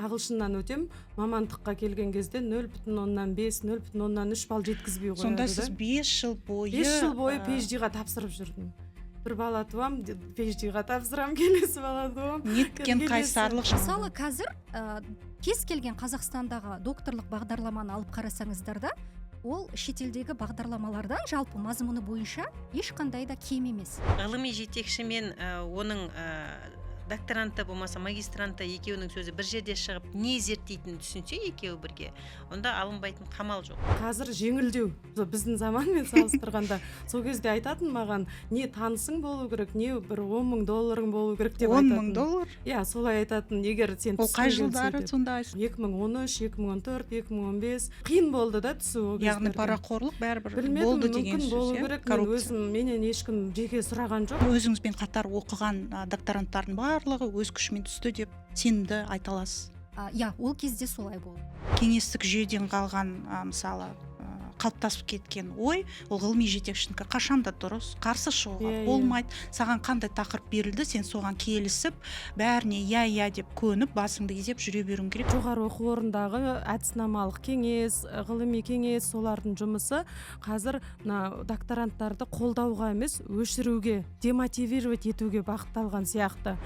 ағылшыннан өтем, мамандыққа келген кезде 0,5, 0,3 балл жеткізбей қояды. Сонда сіз 5 жыл бойы 5 жыл бойы PhD-ға тапсырып жүрдім. Бір бала туам, PhD-ға тапсырам, келесі бала туам. Неткен қайсарлық. Мысалы қазір кез келген Қазақстандағы докторлық бағдарламаны алып қарасаңыздар да, ол шетелдегі бағдарламалардан жалпы мазмұны бойынша ешқандай да кем емес. Ғылыми жетекші мен оның докторанты болмаса магистранты екеуінің сөзі бір жерде шығып не зерттейтінін түсінсе екеуі бірге, онда алынбайтын қамал жоқ. Қазір жеңілдеу. Біздің заманмен салыстырғанда сол кезде айтатын маған, не танысың болу керек, не бір $10,000 болу керек деп айтатын. $10,000? Иә, солай айтатын. Егер сен ол қай жылдары сонда? 2013, 2014, 2015 қиын болды да түсу. Яғни парақорлық бәрібір болды деген сөз. Болу керек. Мен өзім, менен ешкім жеке сұраған жоқ. Өзіңізбен қатар оқыған докторанттардың барлығы өз күшімен түсті деп сенімді айта аласыз? Иә, ол кезде солай болды. Кеңестік жүйеден қалған мысалы қалыптасып кеткен ой, ол ғылыми жетекшінікі қашанда дұрыс, қарсы шығуға болмайды. Саған қандай тақырып берілді, сен соған келісіп, бәріне иә деп көніп, басыңды изеп жүре беруің керек. Жоғары оқу орындағы әдіснамалық кеңес, ғылыми кеңес, солардың жұмысы қазір докторанттарды қолдауға емес, өшіруге, демотивировать етуге бағытталған сияқты.